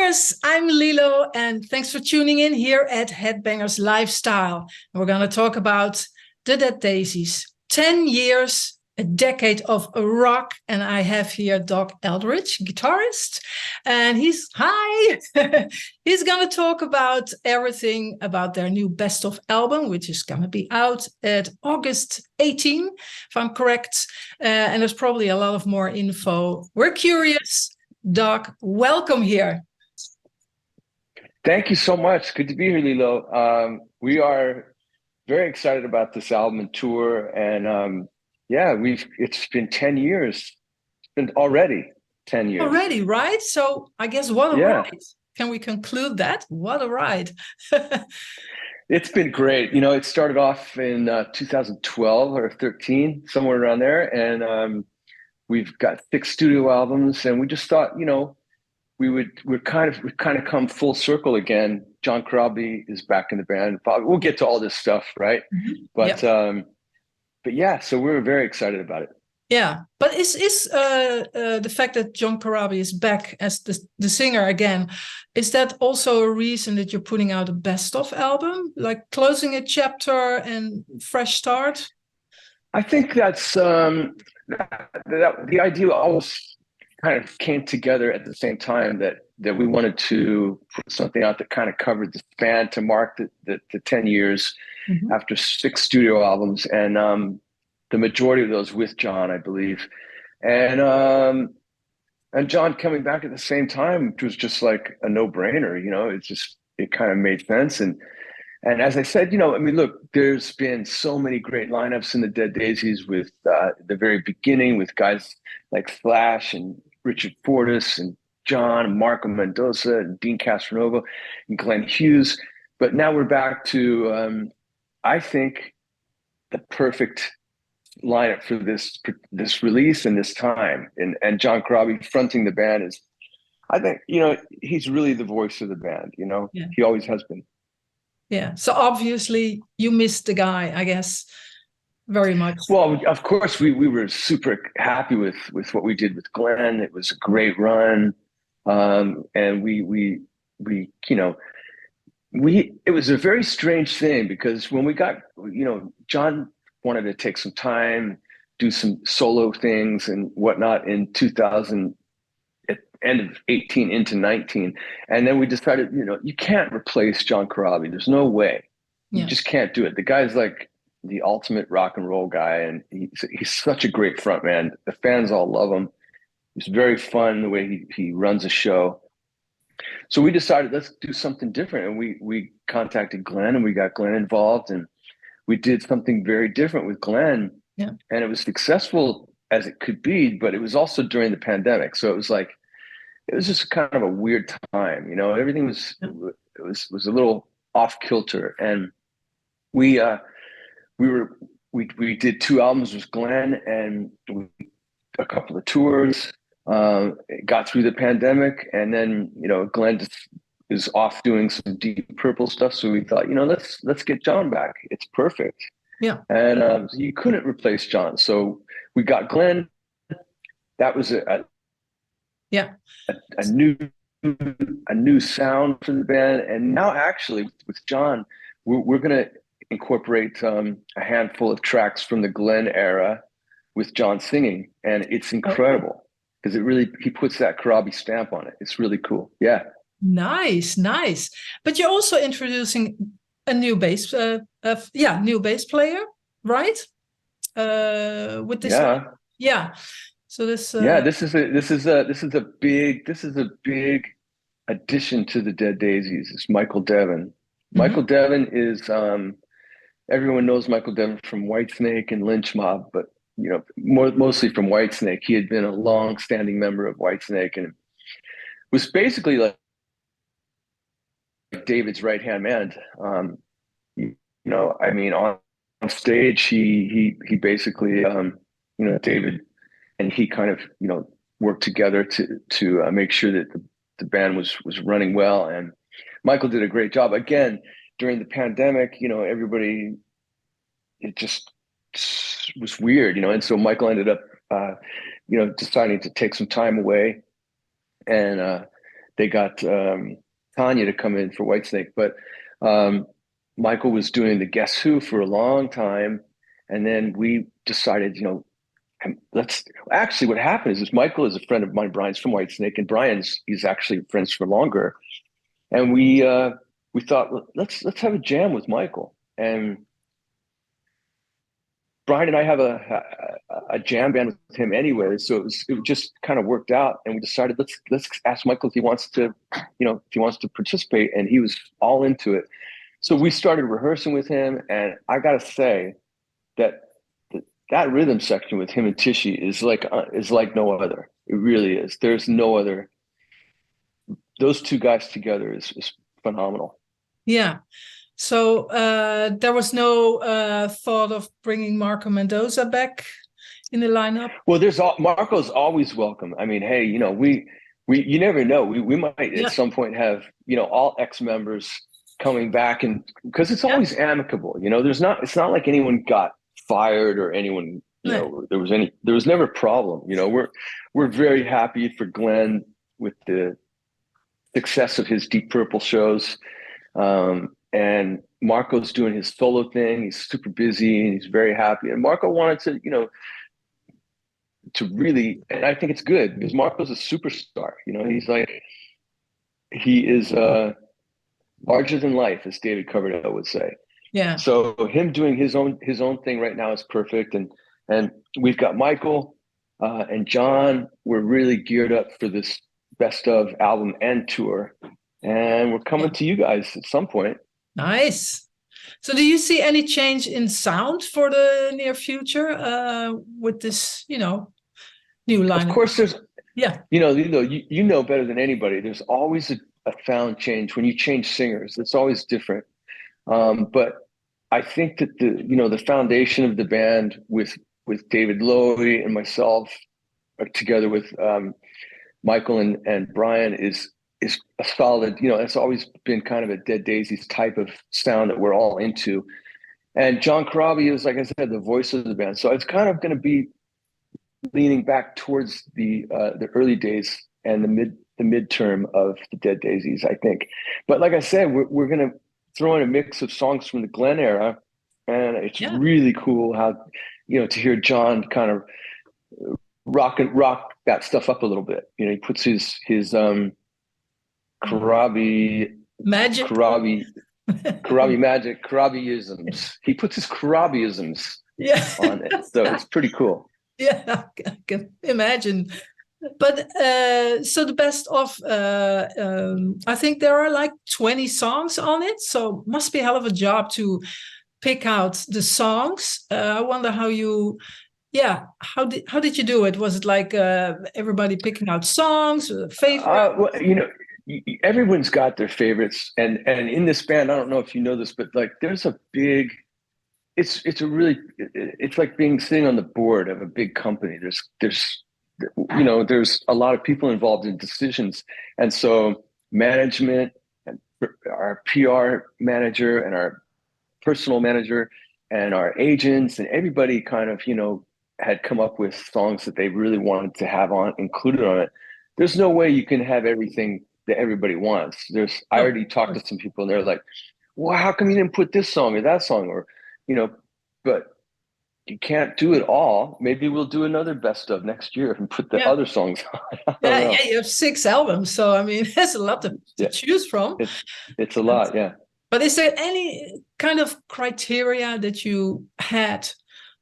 Headbangers, I'm Lilo, and thanks for tuning in here at HeadBangers Lifestyle. And we're going to talk about the Dead Daisies. 10 years, a decade of rock, and I have here Doug Aldrich, guitarist, and he's he's going to talk about everything about their new best of album, which is going to be out at August 18, if I'm correct. And there's probably a lot of more info. We're curious. Doug, welcome here. Thank you so much. Good to be here, Lilo. We are very excited about this album and tour, and it's been 10 years. It's been already 10 years. Already, right? So I guess what a ride. Can we conclude that? What a ride. It's been great. You know, it started off in 2012 or 13, somewhere around there, and we've got 6 studio albums, and we just thought, you know, we've kind of come full circle again. John Corabi is back in the band. We'll get to all this stuff, right? Mm-hmm. But yeah, so we're very excited about it. Yeah, but is the fact that John Corabi is back as the singer again, is that also a reason that you're putting out a best of album, like closing a chapter and fresh start? I think that's the idea almost kind of came together at the same time that we wanted to put something out that kind of covered the span to mark the 10 years after 6 studio albums, and the majority of those with John, I believe, and John coming back at the same time, which was just like a no-brainer. You know, it kind of made sense. And as I said, you know, I mean, look, there's been so many great lineups in the Dead Daisies with the very beginning with guys like Slash and Richard Fortus and John and Marco Mendoza and Dean Castronova and Glenn Hughes. But now we're back to, I think, the perfect lineup for this release and this time. And John Corabi fronting the band is, I think, you know, he's really the voice of the band, you know, He always has been. Yeah. So obviously you missed the guy, I guess, very much. Well, of course, we were super happy with what we did with Glenn. It was a great run. And we you know, it was a very strange thing because when we got, you know, John wanted to take some time, do some solo things and whatnot in 2000, at end of 18 into 19. And then we decided, you know, you can't replace John Corabi. There's no way. You just can't do it. The guy's like the ultimate rock and roll guy, and he's such a great front man. The fans all love him. He's very fun the way he runs a show. So we decided, let's do something different. And we contacted Glenn, and we got Glenn involved, and we did something very different with Glenn. Yeah. And it was successful as it could be, but it was also during the pandemic. So it was just kind of a weird time, you know. Everything was a little off kilter, and we did 2 albums with Glenn and a couple of tours. Got through the pandemic, and then, you know, Glenn is off doing some Deep Purple stuff. So we thought, you know, let's get John back. It's perfect. Yeah. And you couldn't replace John, so we got Glenn. That was a new sound for the band. And now actually with John, we're going to incorporate a handful of tracks from the Glenn era with John singing, and it's incredible because he puts that Corabi stamp on it. It's really cool. Yeah. Nice. But you're also introducing a new bass, new bass player, right? With this. Yeah. So this. This is a big addition to the Dead Daisies. It's Michael Devin. Michael Devin is everyone knows Michael Devin from Whitesnake and Lynch Mob, but you know, mostly from Whitesnake. He had been a long-standing member of Whitesnake and was basically like David's right-hand man. You know, I mean, on stage, he basically, you know, David and he kind of, you know, worked together to make sure that the band was running well. And Michael did a great job. Again, during the pandemic, you know, everybody, it just was weird, you know, and so Michael ended up, you know, deciding to take some time away and they got Tanya to come in for Whitesnake, but Michael was doing the Guess Who for a long time, and then we decided, let's actually. What happened is Michael is a friend of mine. Brian's from Whitesnake, and he's actually friends for longer, and we thought, well, let's have a jam with Michael. And Brian and I have a jam band with him anyway, so it just kind of worked out, and we decided let's ask Michael if he wants to, participate, and he was all into it. So we started rehearsing with him, and I gotta say that that rhythm section with him and Tishy is like no other. It really is. There's no other. Those two guys together is phenomenal. Yeah. So there was no thought of bringing Marco Mendoza back in the lineup? Well, Marco's always welcome. I mean, hey, you never know. We might at some point have, all ex-members coming back, and because it's always amicable. It's not like anyone got fired or anyone, there was never a problem. We're very happy for Glenn with the success of his Deep Purple shows. And Marco's doing his solo thing. He's super busy and he's very happy. And Marco wanted to, to really, and I think it's good because Marco's a superstar. He is larger than life, as David Coverdale would say. Yeah. So him doing his own thing right now is perfect. And we've got Michael and John. We're really geared up for this best of album and tour. And we're coming to you guys at some point. Nice. So do you see any change in sound for the near future with this, new lineup? Of course, there's, you know better than anybody. There's always a sound change when you change singers. It's always different. But I think that the foundation of the band with David Lowy and myself, together with Michael and Brian, is a solid, it's always been kind of a Dead Daisies type of sound that we're all into. And John Corabi is, like I said, the voice of the band. So it's kind of going to be leaning back towards the early days and the midterm of the Dead Daisies, I think. But like I said, we're going to throw in a mix of songs from the Glenn era. And it's really cool how, to hear John kind of rock that stuff up a little bit. He puts his Corabi magic, Corabi-isms. He puts his Corabi-isms on it. So it's pretty cool. Yeah, I can imagine. But so the best of, I think there are like 20 songs on it. So must be a hell of a job to pick out the songs. I wonder how you... how did you do it? Was it like everybody picking out songs, favorite? Everyone's got their favorites, and in this band, I don't know if you know this, but like there's a big, it's like sitting on the board of a big company. There's a lot of people involved in decisions, and so management and our PR manager and our personal manager and our agents and everybody kind of had come up with songs that they really wanted to have included on it. There's no way you can have everything that everybody wants. I already talked to some people and they're like, well, how come you didn't put this song or that song? Or, but you can't do it all. Maybe we'll do another best of next year and put the other songs on. You have 6 albums. So, I mean, there's a lot to choose from. It's a lot, yeah. But is there any kind of criteria that you had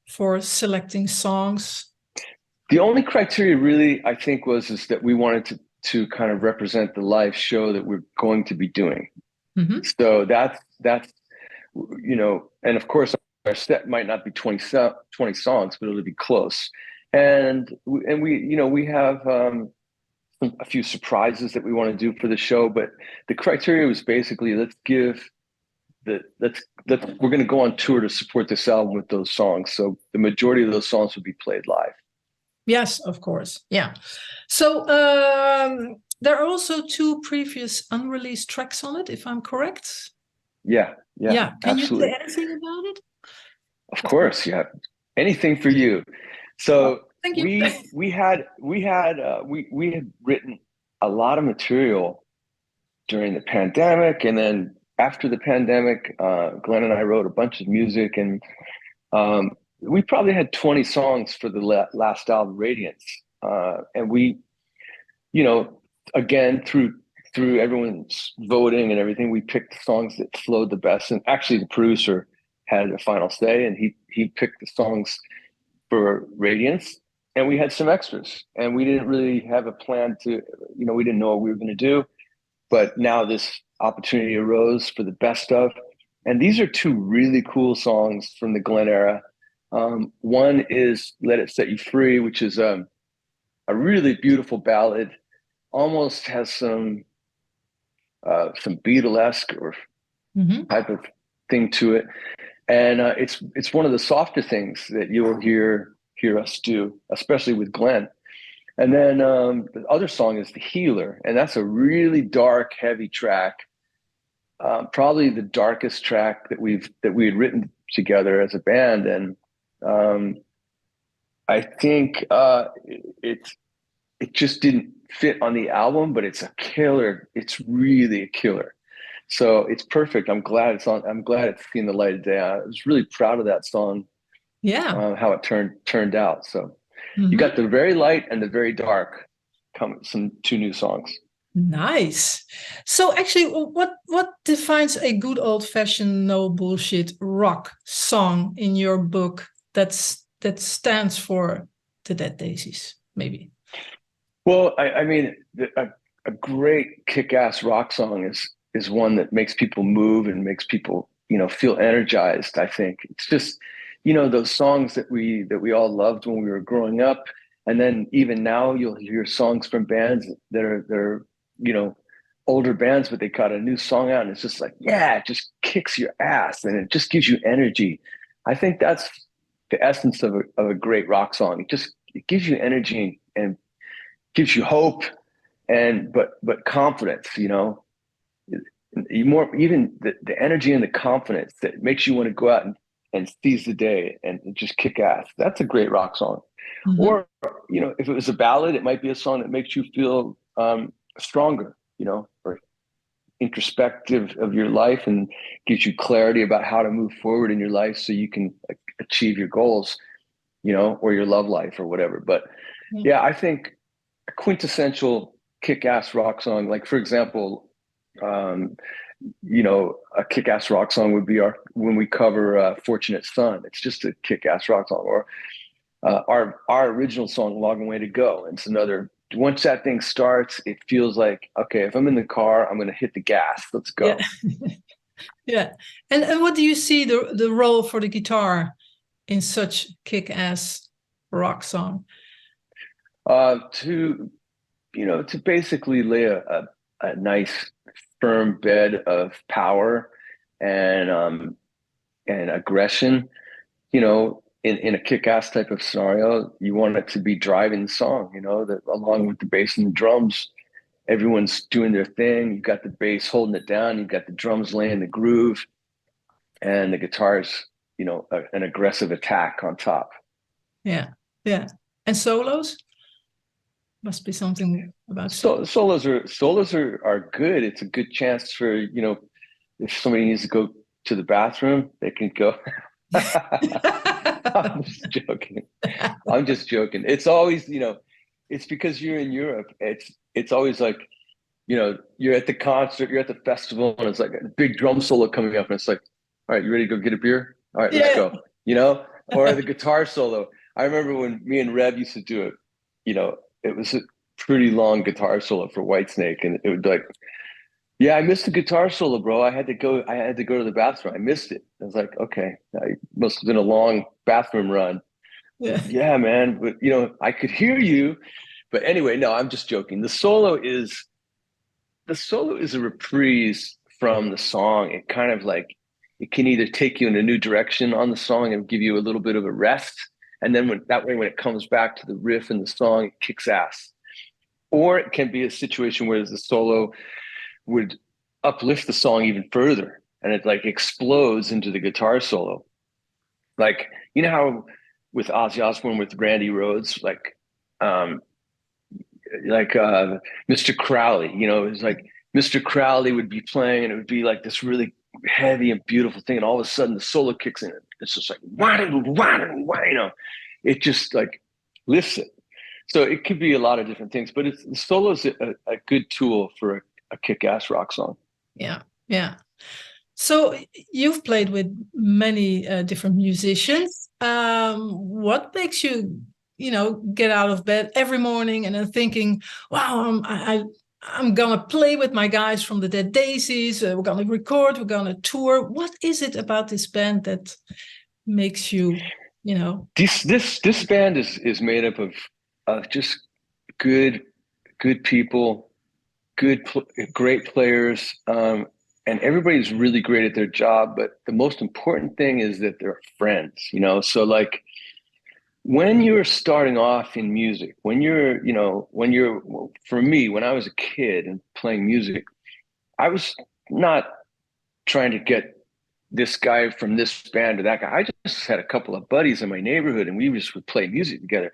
for selecting songs? The only criteria really, I think, is that we wanted to kind of represent the live show that we're going to be doing. Mm-hmm. So that's and of course our set might not be 20 songs, but it'll be close. And we have a few surprises that we want to do for the show, but the criteria was basically we're going to go on tour to support this album with those songs. So the majority of those songs will be played live. Yes, of course. Yeah. So there are also 2 previous unreleased tracks on it, if I'm correct. Yeah. Can absolutely. you say anything about it? Of course, yeah. Anything for you. So thank you. we had written a lot of material during the pandemic, and then after the pandemic, Glenn and I wrote a bunch of music, and we probably had 20 songs for the last album, Radiance, and we, you know, again through everyone's voting and everything, we picked the songs that flowed the best. And actually, the producer had the final say, and he picked the songs for Radiance, and we had some extras, and we didn't really have a plan to, we didn't know what we were going to do, but now this opportunity arose for the best of, and these are two really cool songs from the Glenn era. One is Let It Set You Free, which is a really beautiful ballad, almost has some Beatlesque or type of thing to it. And it's one of the softer things that you'll hear us do, especially with Glenn. And then the other song is The Healer, and that's a really dark, heavy track, probably the darkest track that we had written together as a band. And I think it just didn't fit on the album, but it's a killer. It's really a killer. So it's perfect. I'm glad it's on. I'm glad it's seen the light of day. I was really proud of that song. Yeah, how it turned out. So you got the very light and the very dark. Two new songs. Nice. So actually, what defines a good old-fashioned no bullshit rock song in your book that stands for the Dead Daisies? Maybe. Well, I mean, a great kick-ass rock song is one that makes people move and makes people, feel energized. I think it's just, those songs that we all loved when we were growing up. And then even now you'll hear songs from bands that are older bands, but they got a new song out and it's just like, yeah, it just kicks your ass and it just gives you energy. I think that's the essence of a great rock song. It gives you energy and gives you hope but confidence, more even the energy and the confidence that makes you want to go out and seize the day and just kick ass. That's a great rock song. Or, if it was a ballad, it might be a song that makes you feel stronger, or introspective of your life and gives you clarity about how to move forward in your life so you can achieve your goals, or your love life or whatever. But yeah, I think a quintessential kick-ass rock song, like for example, a kick-ass rock song would be when we cover Fortunate Son. It's just a kick-ass rock song. Or our original song, Long Way to Go. It's another, once that thing starts, it feels like, okay, if I'm in the car, I'm going to hit the gas. Let's go. Yeah. Yeah. And what do you see the role for the guitar in such kick-ass rock song? To basically lay a nice firm bed of power and aggression, in a kick-ass type of scenario. You want it to be driving the song, that along with the bass and the drums, everyone's doing their thing. You've got the bass holding it down, you've got the drums laying the groove, and the guitar's, an aggressive attack on top. Yeah. Yeah. And solos? Must be something about solos are good. It's a good chance for, if somebody needs to go to the bathroom, they can go. I'm just joking. It's always, it's because you're in Europe. It's always like, you're at the concert, you're at the festival, and it's like a big drum solo coming up, and it's like, all right, you ready to go get a beer? All right, let's go. Or the guitar solo. I remember when me and Rev used to do it, it was a pretty long guitar solo for Whitesnake, and it would be like, yeah, I missed the guitar solo, bro. I had to go to the bathroom. I missed it. I was like, okay, it must have been a long bathroom run. Yeah, man. But I could hear you. But anyway, no, I'm just joking. The solo is a reprise from the song. It kind of like, it can either take you in a new direction on the song and give you a little bit of a rest. And then when it comes back to the riff and the song, it kicks ass. Or it can be a situation where the solo would uplift the song even further, and it like explodes into the guitar solo. Like, how with Ozzy Osbourne with Randy Rhoads, like Mr. Crowley, it's like Mr. Crowley would be playing, and it would be like this really heavy and beautiful thing, and all of a sudden the solo kicks in. It's just like it just like lifts it. So it could be a lot of different things, but the solo is a good tool for a kick-ass rock song. Yeah, yeah. So you've played with many different musicians. What makes you, get out of bed every morning and then thinking, wow, I'm going to play with my guys from the Dead Daisies. We're going to record, we're going to tour. What is it about this band that makes you, This band is made up of just good people, great players, and everybody's really great at their job. But the most important thing is that they're friends, So like when you're starting off in music, for me, when I was a kid and playing music, I was not trying to get this guy from this band to that guy. I just had a couple of buddies in my neighborhood, and we just would play music together,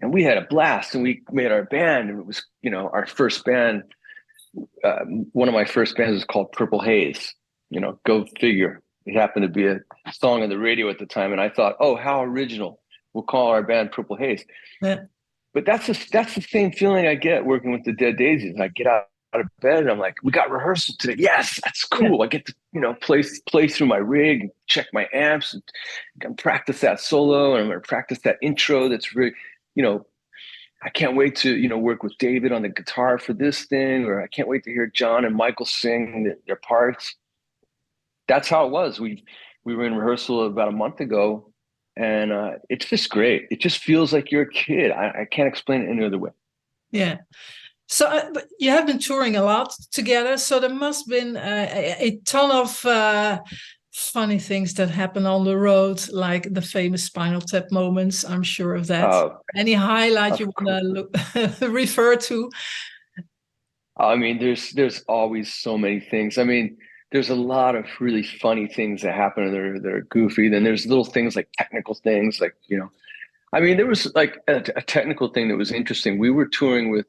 and we had a blast, and we made our band, and it was, our first band. One of my first bands was called Purple Haze. Go figure. It happened to be a song on the radio at the time, and I thought, oh, how original. We'll call our band Purple Haze. Yeah. But that's the same feeling I get working with the Dead Daisies. I get out of bed and I'm like, we got rehearsal today. Yes, that's cool. Yeah. I get to play through my rig, and check my amps, and practice that solo, and I'm going to practice that intro. That's really, I can't wait to work with David on the guitar for this thing, or I can't wait to hear John and Michael sing their parts. That's how it was. We were in rehearsal about a month ago. And it's just great. It just feels like you're a kid. I can't explain it any other way. Yeah. So but you have been touring a lot together. So there must have been a ton of funny things that happen on the road, like the famous Spinal Tap moments. I'm sure of that. Any highlight you want to refer to? I mean, there's always so many things. I mean, there's a lot of really funny things that happen that are goofy. Then there's little things like technical things, like, I mean, there was like a technical thing that was interesting. We were touring with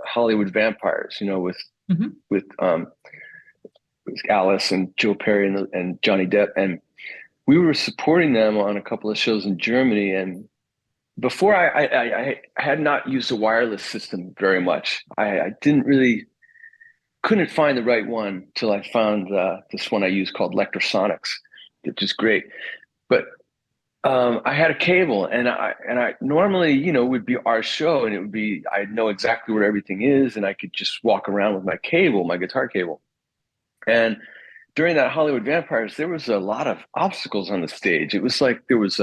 Hollywood Vampires, with Alice and Joe Perry and Johnny Depp. And we were supporting them on a couple of shows in Germany. And before I had not used a wireless system very much. I couldn't find the right one till I found this one I use called Lectrosonics, which is great. But I had a cable, and I normally, would be our show, and it would be, I know exactly where everything is, and I could just walk around with my cable, my guitar cable. And during that Hollywood Vampires, there was a lot of obstacles on the stage. It was like there was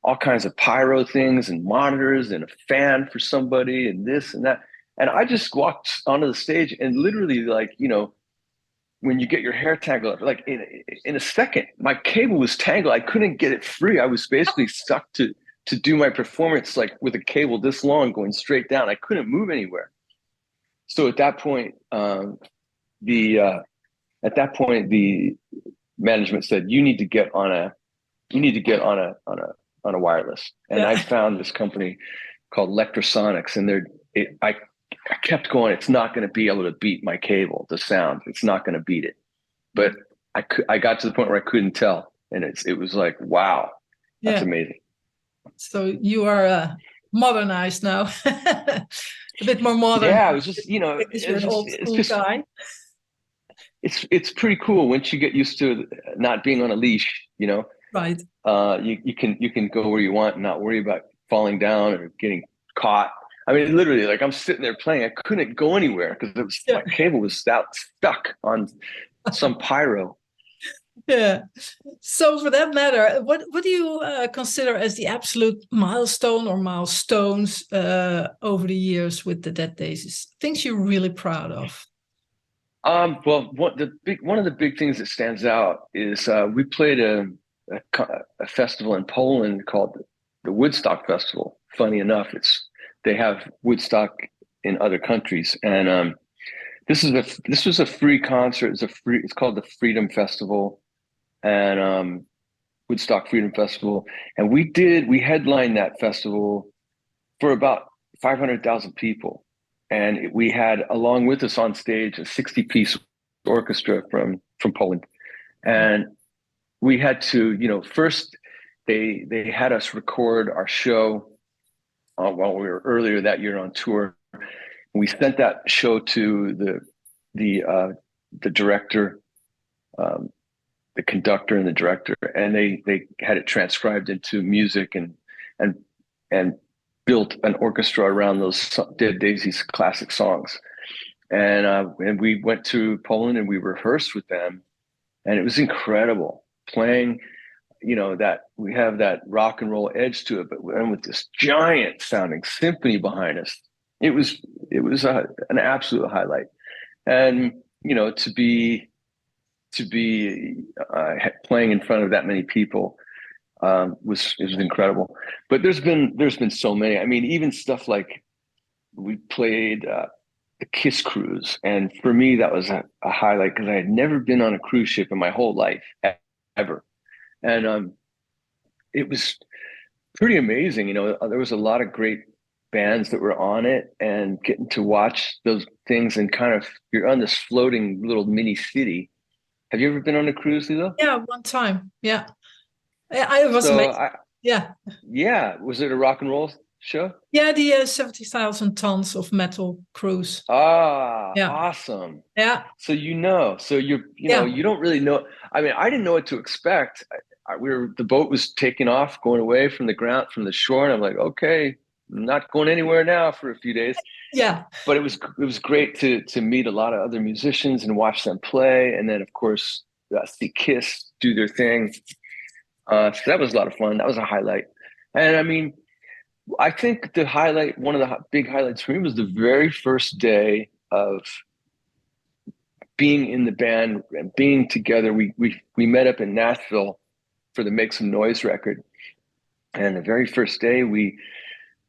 all kinds of pyro things and monitors and a fan for somebody and this and that. And I just walked onto the stage, and literally, like, when you get your hair tangled up, like in a second, my cable was tangled. I couldn't get it free. I was basically stuck to do my performance, like with a cable this long going straight down. I couldn't move anywhere. So at that point, the management said, you need to get on a wireless. And I found this company called Lectrosonics, and I kept going, it's not going to be able to beat my cable, the sound. It's not going to beat it. But I got to the point where I couldn't tell. And it was like, wow, that's amazing. So you are modernized now, a bit more modern. Yeah, it was just, you're an old school guy. It's pretty cool once you get used to not being on a leash, Right. You can go where you want and not worry about falling down or getting caught. I mean, literally, like, I'm sitting there playing. I couldn't go anywhere because my cable was stuck on some pyro. Yeah. So for that matter, what do you consider as the absolute milestone or milestones over the years with the Dead Daisies? Things you're really proud of? Well, one of the big things that stands out is we played a festival in Poland called the Woodstock Festival. Funny enough, they have Woodstock in other countries, and this was a free concert. It's called the Freedom Festival, and Woodstock Freedom Festival, and we headlined that festival for about 500,000 people, we had along with us on stage a 60-piece orchestra from Poland, and we had to, you know, first they had us record our show while we were earlier that year on tour. We sent that show to the director, the conductor, and the director, and they had it transcribed into music and built an orchestra around those Dead Daisies classic songs. And we went to Poland and we rehearsed with them, and it was incredible playing. You know, that we have that rock and roll edge to it, but then with this giant sounding symphony behind us, it was an absolute highlight. And you know, to be playing in front of that many people was incredible. But there's been so many. I mean, even stuff like we played the Kiss cruise, and for me that was a highlight because I had never been on a cruise ship in my whole life ever. And it was pretty amazing. You know, there was a lot of great bands that were on it, and getting to watch those things and kind of, you're on this floating little mini city. Have you ever been on a cruise, Lilo? Yeah, one time. Yeah. I was amazed. Yeah. Yeah. Was it a rock and roll show? Yeah, the 70,000 tons of metal cruise. Ah, yeah. Awesome. Yeah. So you know, you don't really know. I mean, I didn't know what to expect. The boat was taking off, going away from the shore, and I'm like, okay, I'm not going anywhere now for a few days. Yeah. But it was great to meet a lot of other musicians and watch them play, and then of course see Kiss do their thing. So that was a lot of fun. That was a highlight. And I mean, I think one of the big highlights for me was the very first day of being in the band and being together. We met up in Nashville for the Make Some Noise record. And the very first day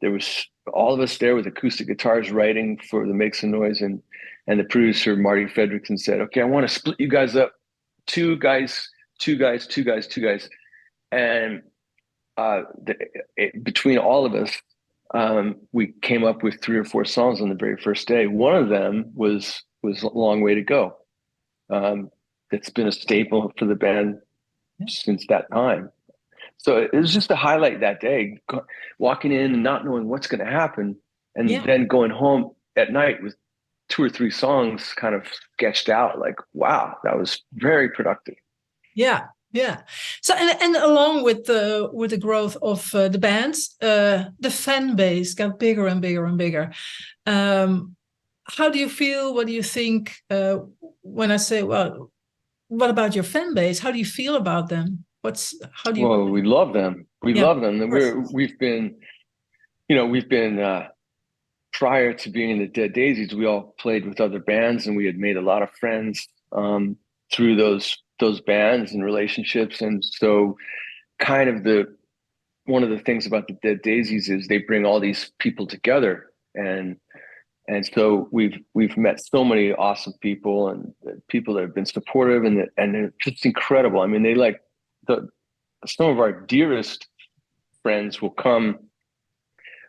there was all of us there with acoustic guitars writing for the Make Some Noise, and the producer, Marty Fredrickson, said, okay, I want to split you guys up, two guys. And between all of us, we came up with 3 or 4 songs on the very first day. One of them was A Long Way to Go. It's been a staple for the band since that time. So it was just a highlight that day, walking in and not knowing what's going to happen, and then going home at night with 2 or 3 songs kind of sketched out. Like, wow, that was very productive. Yeah. Yeah. So and along with the growth of the bands, the fan base got bigger and bigger and bigger. How do you feel? What do you think when I say, well, what about your fan base? How do you feel about them? Well, we love them. We love them. And we've been prior to being in the Dead Daisies, we all played with other bands, and we had made a lot of friends through those bands and relationships. And so kind of one of the things about the Dead Daisies is they bring all these people together, and so we've met so many awesome people, and people that have been supportive, and they're just incredible. I mean, they like some of our dearest friends will come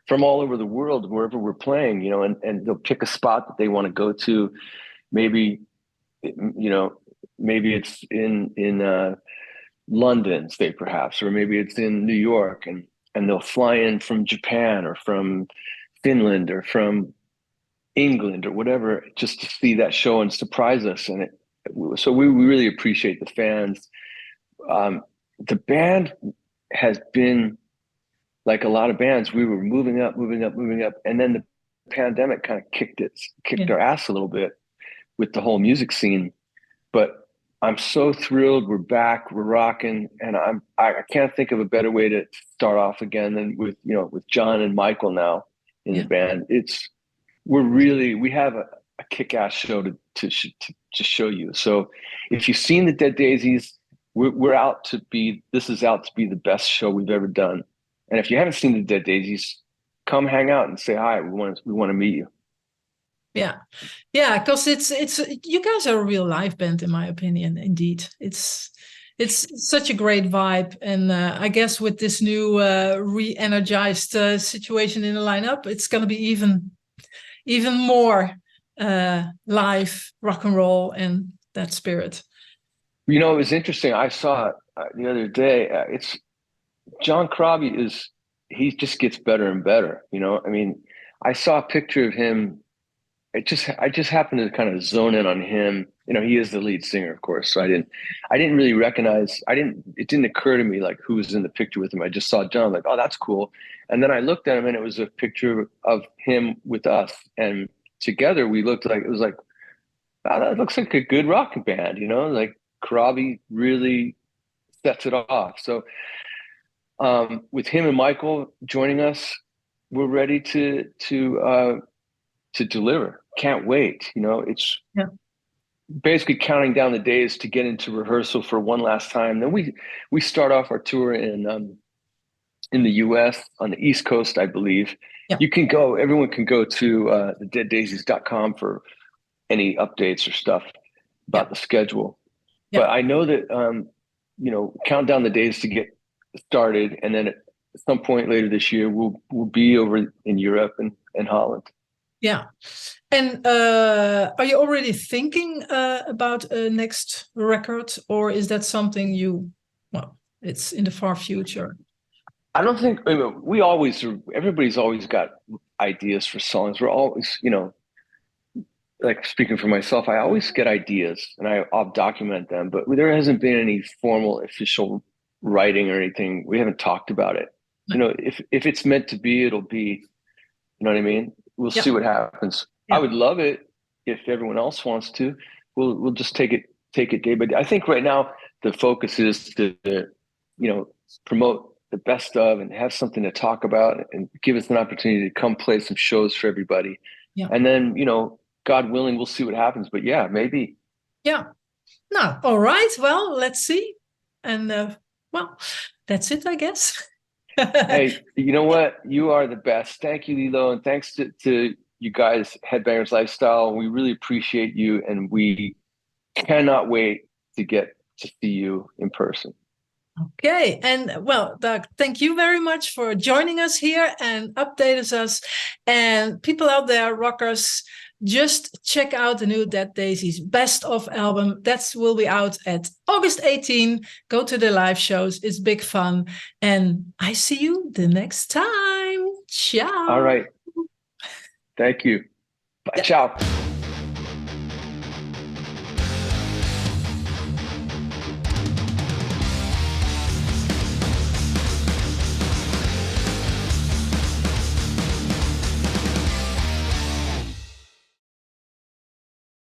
from all over the world, wherever we're playing, you know, and they'll pick a spot that they want to go to. Maybe, you know, maybe it's in London, say perhaps, or maybe it's in New York, and they'll fly in from Japan or from Finland or from England or whatever, just to see that show and surprise us. And so we really appreciate the fans. The band has been like a lot of bands. We were moving up, and then the pandemic kind of kicked our ass a little bit with the whole music scene. But I'm so thrilled we're back, we're rocking, and I can't think of a better way to start off again than with John and Michael now in the band. We have a kick-ass show to show you. So if you've seen the Dead Daisies, this is out to be the best show we've ever done. And if you haven't seen the Dead Daisies, come hang out and say hi. We want to meet you. Yeah, because it's you guys are a real live band, in my opinion. Indeed, it's such a great vibe, and I guess with this new re-energized situation in the lineup, it's going to be even more live rock and roll and that spirit. You know, it was interesting. I saw the other day. It's John Corabi he just gets better and better. You know, I mean, I saw a picture of him. I just happened to kind of zone in on him. You know, he is the lead singer, of course. So I didn't really recognize. It didn't occur to me like who was in the picture with him. I just saw John, like, oh, that's cool. And then I looked at him, and it was a picture of him with us, and together we looked like it was like, wow, that looks like a good rock band. You know, like Corabi really sets it off. So with him and Michael joining us, we're ready to deliver. Can't wait. You know, it's basically counting down the days to get into rehearsal for one last time. Then we start off our tour in the US on the East Coast, I believe. Yeah. Everyone can go to thedeaddaisies.com for any updates or stuff about the schedule. Yeah. But I know that you know, count down the days to get started, and then at some point later this year we'll be over in Europe and Holland. Yeah. And are you already thinking about a next record, or is that something it's in the far future? I don't think, everybody's always got ideas for songs. We're always, you know, like speaking for myself, I always get ideas and I'll document them, but there hasn't been any formal official writing or anything. We haven't talked about it. You know, if it's meant to be, it'll be, you know what I mean? We'll see what happens. I would love it if everyone else wants to. We'll just take it day by day. I think right now the focus is to, you know, promote the best of and have something to talk about and give us an opportunity to come play some shows for everybody. Yeah. And then, you know, God willing, we'll see what happens. But yeah, maybe. Yeah. No. All right. Well, let's see. And well, that's it, I guess. Hey, you know what? You are the best. Thank you, Lilo. And thanks to you guys, Headbangers Lifestyle. We really appreciate you. And we cannot wait to get to see you in person. Okay. And well, Doug, thank you very much for joining us here and updating us. And people out there, rockers, just check out the new Dead Daisies Best Of album. That will be out at August 18. Go to the live shows. It's big fun. And I see you the next time. Ciao. All right. Thank you. Bye. Ciao.